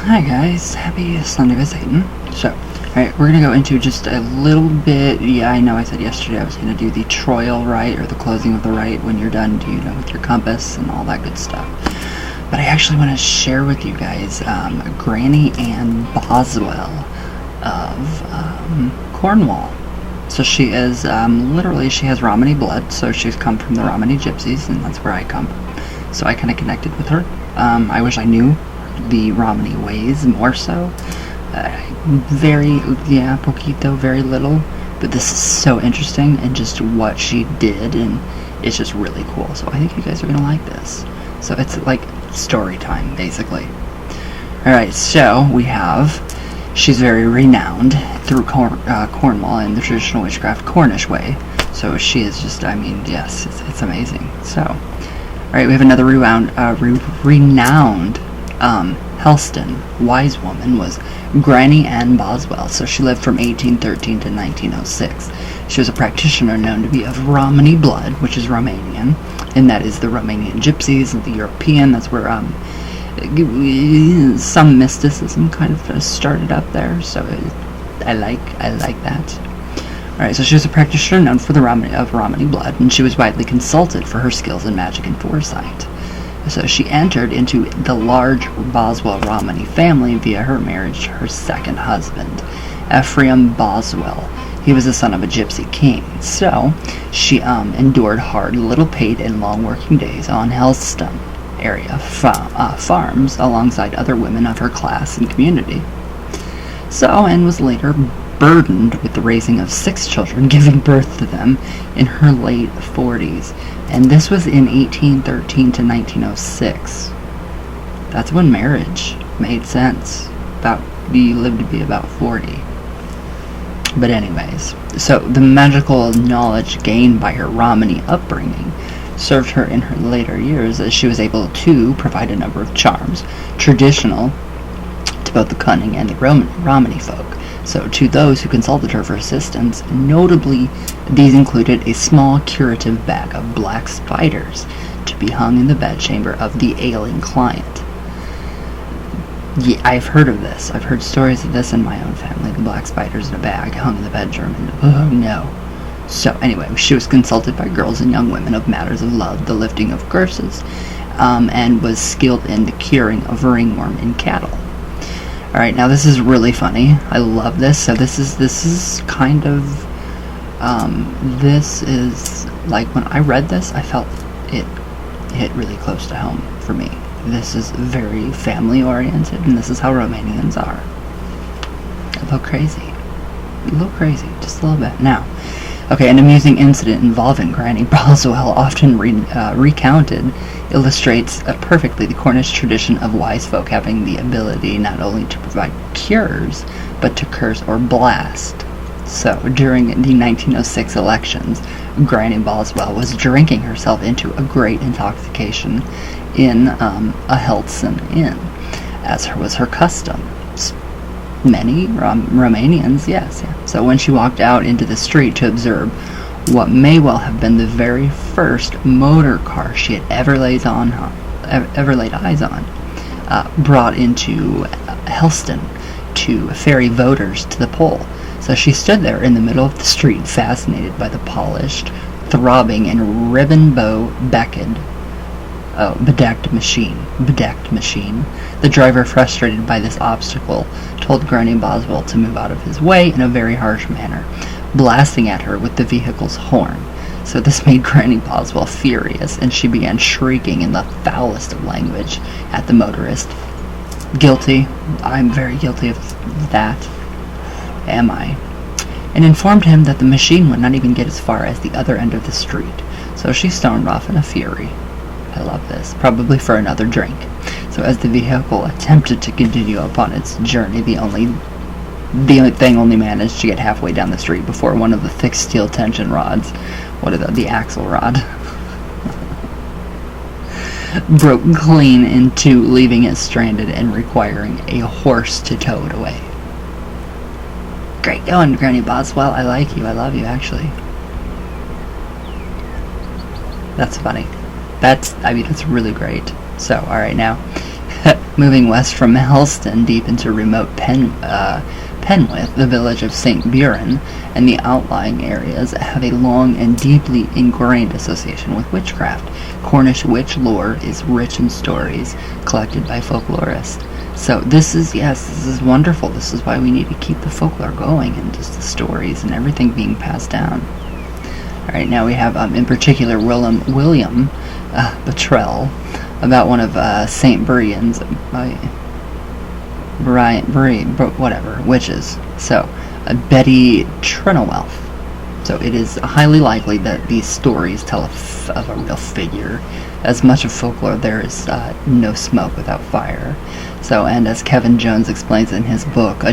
Hi guys, happy Sunday with Satan. So, alright, we're gonna go into just a little bit. Yeah, I know I said yesterday I was gonna do the troil rite, or the closing of the rite when you're done, with your compass and all that good stuff. But I actually want to share with you guys Granny Ann Boswell of Cornwall. So she is, literally, she has Romany blood, so she's come from the Romany gypsies, and that's where I come from. So I kind of connected with her. I wish I knew the Romany ways more so. Poquito, very little. But this is so interesting, and just what she did, and it's just really cool. So I think you guys are going to like this. So it's like story time, basically. Alright, so we have, she's very renowned through Cornwall in the traditional witchcraft Cornish way. So she is just, yes, it's amazing. So, alright, we have another renowned Helston wise woman was Granny Ann Boswell. So she lived from 1813 to 1906. She was a practitioner known to be of Romany blood, which is Romanian, and that is the Romanian gypsies and the European. That's where some mysticism kind of started up there. So I like that. Alright, so she was a practitioner known for the Romany blood, and she was widely consulted for her skills in magic and foresight. So she entered into the large Boswell Romany family via her marriage to her second husband, Ephraim Boswell. He was the son of a gypsy king. So she endured hard, little paid, and long working days on Helston area farms alongside other women of her class and community. So, and was later burdened with the raising of 6 children, giving birth to them in her late 40s. And this was in 1813 to 1906. That's when marriage made sense. You lived to be about 40. But anyways, so the magical knowledge gained by her Romany upbringing served her in her later years, as she was able to provide a number of charms, traditional to both the cunning and the Romany folk. So to those who consulted her for assistance, notably these included a small curative bag of black spiders to be hung in the bedchamber of the ailing client. Yeah, I've heard of this. I've heard stories of this in my own family, the black spiders in a bag hung in the bedroom, and oh no. So anyway, she was consulted by girls and young women of matters of love, the lifting of curses, and was skilled in the curing of ringworm in cattle. Alright, now this is really funny. I love this. So this is kind of, this is, like, when I read this, I felt it hit really close to home for me. This is very family oriented, and this is how Romanians are. A little crazy, just a little bit. Now, okay, an amusing incident involving Granny Boswell, often recounted, illustrates perfectly the Cornish tradition of wise folk having the ability not only to provide cures, but to curse or blast. So, during the 1906 elections, Granny Boswell was drinking herself into a great intoxication in a Helston inn, as was her custom. Many Romanians, yes. So when she walked out into the street to observe what may well have been the very first motor car she had ever laid eyes on, brought into Helston to ferry voters to the poll. So she stood there in the middle of the street, fascinated by the polished, throbbing, and bedecked machine. The driver, frustrated by this obstacle, told Granny Boswell to move out of his way in a very harsh manner, blasting at her with the vehicle's horn. So this made Granny Boswell furious, and she began shrieking in the foulest of language at the motorist. Guilty. I'm very guilty of that. Am I? And informed him that the machine would not even get as far as the other end of the street. So she stormed off in a fury. I love this. Probably for another drink. So as the vehicle attempted to continue upon its journey, the thing only managed to get halfway down the street before one of the thick steel tension rods, the axle rod, broke clean in two, leaving it stranded and requiring a horse to tow it away. Great going, Granny Boswell. I like you. I love you, actually. That's funny. That's really great. So, alright, now, Moving west from Helston deep into remote Penwith, the village of St. Buren, and the outlying areas have a long and deeply ingrained association with witchcraft. Cornish witch lore is rich in stories collected by folklorists. So this is wonderful. This is why we need to keep the folklore going and just the stories and everything being passed down. Alright, now we have, in particular, William Battrell, about one of St. Brian's, witches. So, Betty Trenowelf. So it is highly likely that these stories tell of a real figure. As much of folklore, there is no smoke without fire. So, and as Kevin Jones explains in his book,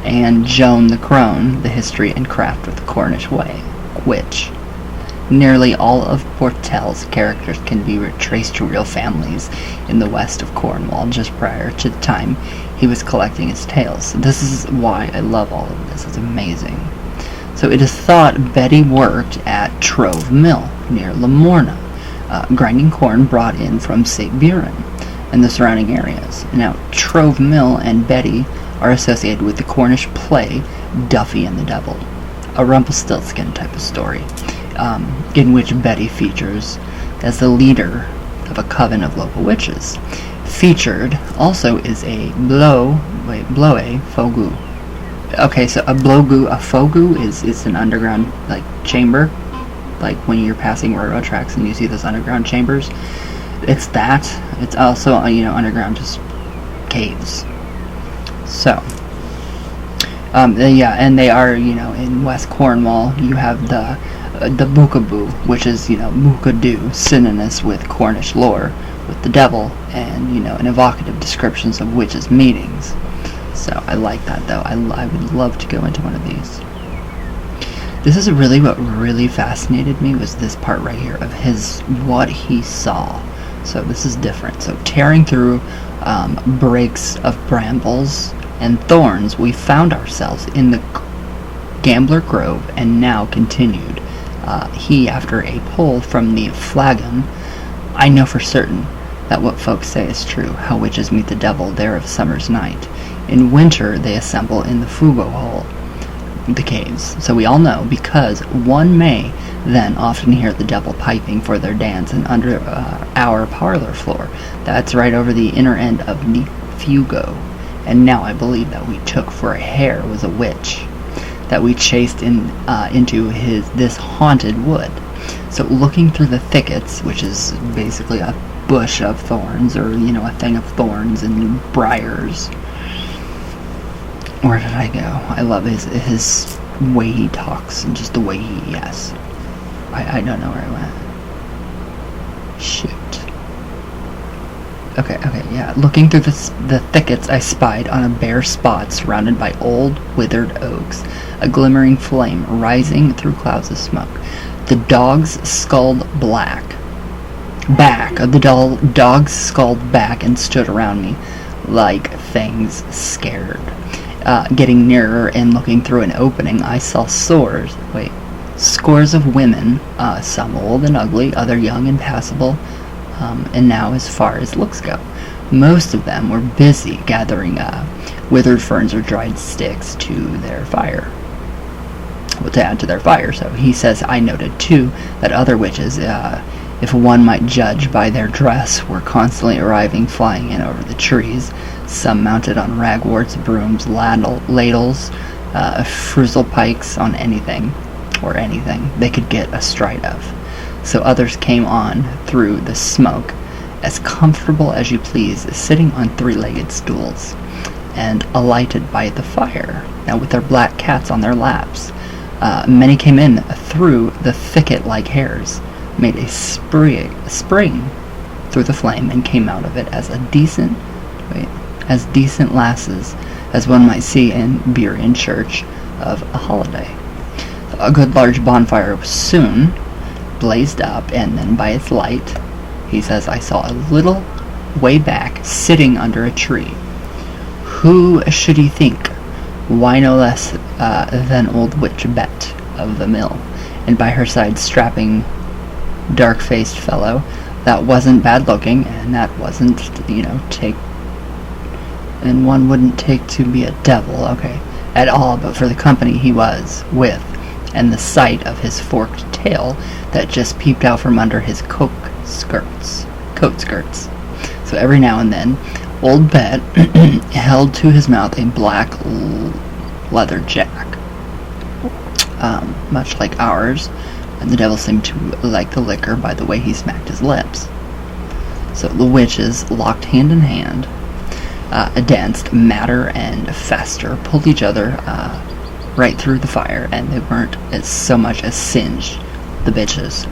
and Joan the Crone, The History and Craft of the Cornish Witch, nearly all of Portel's characters can be traced to real families in the west of Cornwall just prior to the time he was collecting his tales. This is why I love all of this. It's amazing. So it is thought Betty worked at Trove Mill near Lamorna, grinding corn brought in from St. Buren and the surrounding areas. Now, Trove Mill and Betty are associated with the Cornish play Duffy and the Devil, a Rumpelstiltskin type of story, in which Betty features as the leader of a coven of local witches. Featured also is a blowe fogu. Okay, so a fogu is an underground chamber, like when you're passing railroad tracks and you see those underground chambers. It's that. It's also underground just caves. So, and they are in West Cornwall. You have the Bookaboo, which is Mookadoo, synonymous with Cornish lore, with the devil, and an evocative descriptions of witches' meetings. So I like that though. I would love to go into one of these. This is what really fascinated me was this part right here of what he saw. So this is different. So tearing through breaks of brambles and thorns, we found ourselves in the Gambler Grove, and now continued. He, after a pull from the flagon, I know for certain that what folks say is true, how witches meet the devil there of summer's night. In winter, they assemble in the Fugo hole, the caves. So we all know, because one may then often hear the devil piping for their dance and under our parlor floor. That's right over the inner end of the Fugo. And now I believe that we took for a hare was a witch that we chased into this haunted wood. So looking through the thickets, which is basically a bush of thorns, or a thing of thorns and briars. Where did I go? I love his way he talks and just the way he I don't know where I went. Shoot. Okay, yeah. Looking through the thickets, I spied on a bare spot surrounded by old, withered oaks, a glimmering flame rising through clouds of smoke. The dogs sculled dogs sculled back and stood around me like things scared. Getting nearer and looking through an opening, I saw scores of women, some old and ugly, other young and passable, and now as far as looks go. Most of them were busy gathering withered ferns or dried sticks to their fire. To add to their fire. So he says, I noted too that other witches, if one might judge by their dress, were constantly arriving, flying in over the trees, some mounted on ragworts, brooms, ladles, frizzle pikes, on anything they could get astride of. So others came on through the smoke, as comfortable as you please, sitting on three-legged stools, and alighted by the fire, now with their black cats on their laps. Many came in through the thicket like hares, made a spring through the flame, and came out of it as decent lasses as one might see in Buren church of a holiday. A good large bonfire was soon blazed up, and then by its light, he says, I saw a little way back, sitting under a tree. Who should he think? Why, no less than old witch Bet of the mill, and by her side strapping, dark-faced fellow, that wasn't bad looking, and that wasn't, and one wouldn't take to be a devil, okay, at all, but for the company he was with, and the sight of his forked tail that just peeped out from under his coat skirts. So every now and then, Old Bet held to his mouth a black leather jack, much like ours, and the devil seemed to like the liquor by the way he smacked his lips. So the witches, locked hand in hand, danced Matter and Fester, pulled each other right through the fire, and they weren't as so much as singed, the bitches.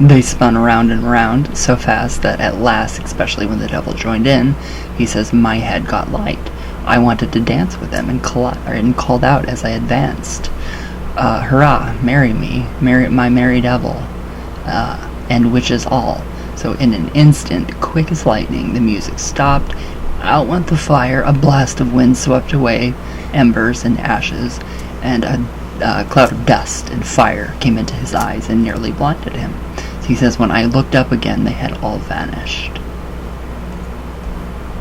They spun around and around so fast that at last, especially when the devil joined in, he says, my head got light. I wanted to dance with them and called out as I advanced, hurrah, marry me, my merry devil, and witches all. So in an instant, quick as lightning, the music stopped. Out went the fire, a blast of wind swept away embers and ashes, and a cloud of dust and fire came into his eyes and nearly blinded him. So he says, when I looked up again, they had all vanished.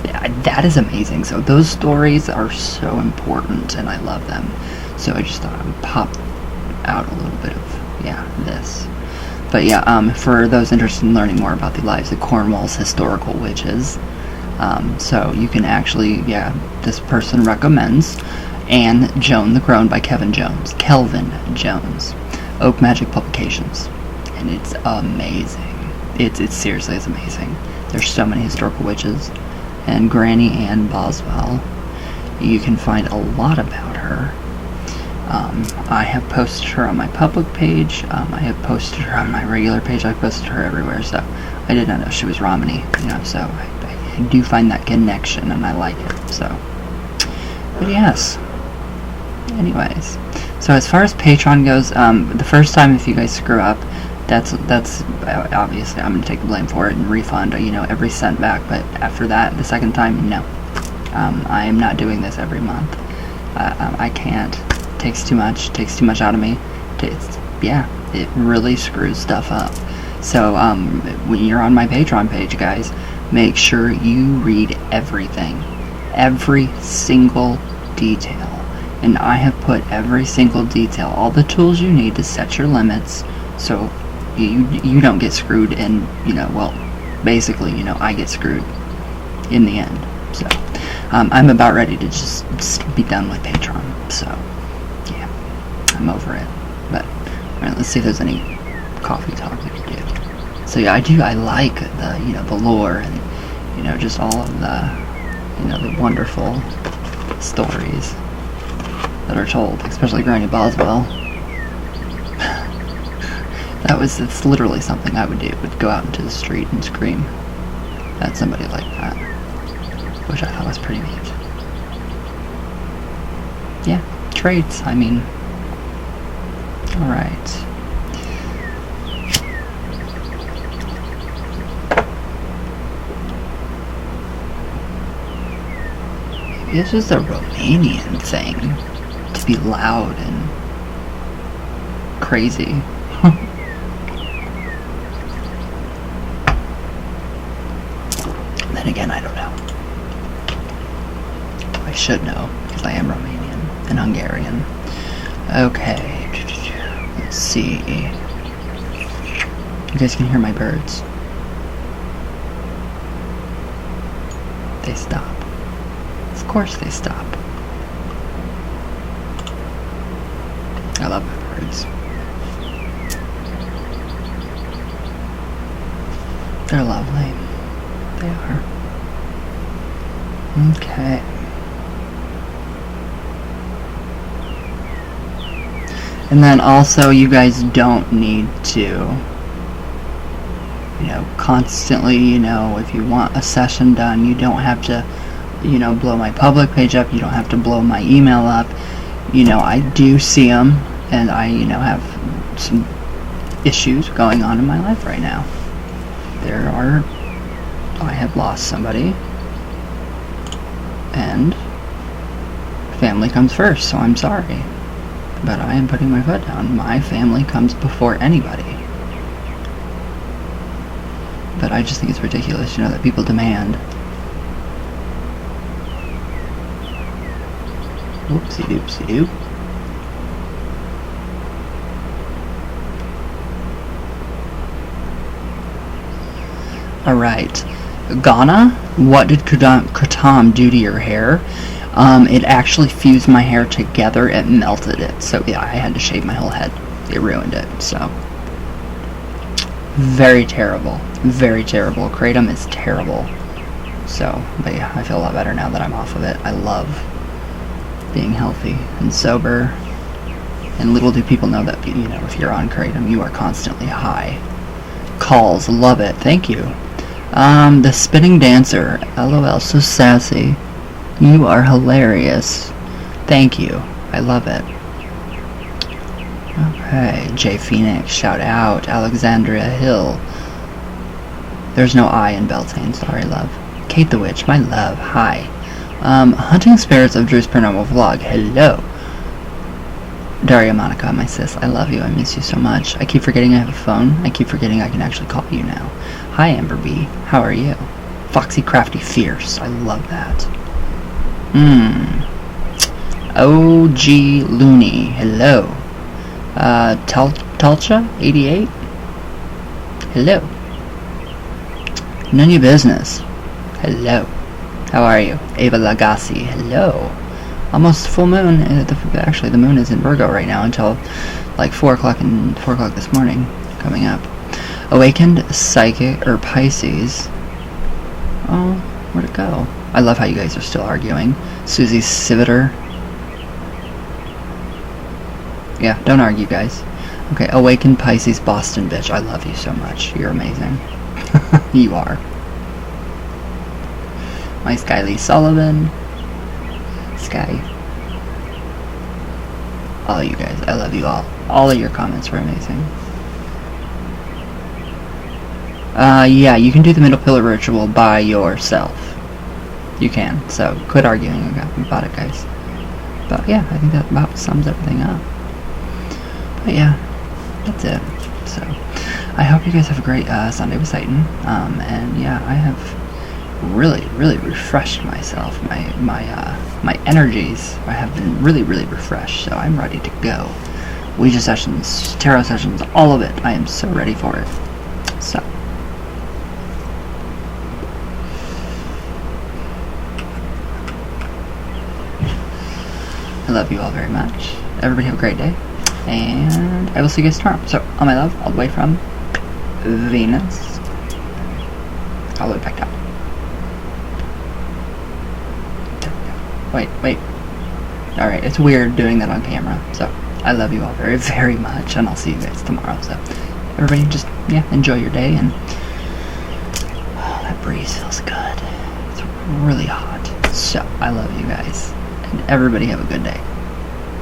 Yeah, that is amazing. So those stories are so important, and I love them. So I just thought I would pop out a little bit of, this. But for those interested in learning more about the lives of Cornwall's historical witches, so you can actually, this person recommends Anne Joan the Crone by Kelvin Jones, Oak Magic Publications, and it's amazing. It seriously is amazing. There's so many historical witches, and Granny Anne Boswell. You can find a lot about her. I have posted her on my public page. I have posted her on my regular page. I've posted her everywhere. So I did not know she was Romany. So I do find that connection, and I like it. So, but yes. Anyways, so as far as Patron goes, the first time if you guys screw up, that's obviously I'm gonna take the blame for it and refund every cent back. But after that, the second time, no, I am not doing this every month. I can't. It takes too much out of me. It really screws stuff up. So when you're on my Patreon page, guys, make sure you read everything, every single detail. And I have put every single detail, all the tools you need to set your limits, so you don't get screwed, and basically I get screwed in the end. So I'm about ready to just be done with Patreon. So yeah, I'm over it. But alright, let's see if there's any coffee talk we can do. So yeah, I like the lore and just all of the wonderful stories that are told, especially Granny Boswell. It's literally something I would do. Would go out into the street and scream at somebody like that, which I thought was pretty neat. Yeah, traits. I mean, all right. Maybe it's just a Romanian thing to be loud and crazy. Then again, I don't know. I should know, because I am Romanian and Hungarian. Okay, let's see. You guys can hear my birds. They stop. Of course they stop. I love my birds. They're lovely. They are. Okay. And then also, you guys don't need to, constantly, if you want a session done, you don't have to, blow my public page up. You don't have to blow my email up. I do see them, and I, have some issues going on in my life right now. I have lost somebody, and family comes first, so I'm sorry. But I am putting my foot down. My family comes before anybody. but I just think it's ridiculous, you know, that people demand. Oopsie doopsie doop. Alright. Ghana, what did Kratom do to your hair? It actually fused my hair together. It melted it. So yeah, I had to shave my whole head. It ruined it. So very terrible. Very terrible. Kratom is terrible. So, but yeah, I feel a lot better now that I'm off of it. I love being healthy and sober. And little do people know that, you know, if you're on Kratom, you are constantly high. Calls, love it. Thank you. The spinning dancer. LOL, so sassy. You are hilarious. Thank you. I love it. Okay, Jay Phoenix, shout out. Alexandria Hill. There's no I in Beltane, sorry, love. Kate the Witch, my love, hi. Hunting Spirits of Drew's Paranormal Vlog, hello. Daria Monica, my sis, I love you, I miss you so much. I keep forgetting I have a phone. I keep forgetting I can actually call you now. Hi, Amber B, how are you? Foxy Crafty Fierce, I love that. OG Looney, hello. Tulcha, 88? Hello. None of your business. Hello. How are you? Ava Lagasse, hello. Almost full moon. Actually, the moon is in Virgo right now until like 4 o'clock this morning. Coming up. Awakened Psychic or Pisces. Oh, where'd it go? I love how you guys are still arguing. Susie Civiter. Yeah, don't argue, guys. Okay, Awakened Pisces Boston bitch. I love you so much. You're amazing. You are. My Skylee Sullivan. Sky. All you guys. I love you all. All of your comments were amazing. Yeah, you can do the middle pillar ritual by yourself. You can. So, quit arguing about it, guys. But yeah, I think that about sums everything up. But yeah, that's it. So, I hope you guys have a great Sunday with Satan. And yeah, I have really refreshed myself. My energies have been really refreshed. So I'm ready to go. Ouija sessions, tarot sessions, all of it. I am so ready for it. So. I love you all very much. Everybody have a great day. And I will see you guys tomorrow. So, all my love, all the way from Venus, all the way back down. Wait. Alright, it's weird doing that on camera. So, I love you all very much, and I'll see you guys tomorrow. So, everybody just, yeah, enjoy your day, and oh, that breeze feels good. It's really hot. So, I love you guys, and everybody have a good day.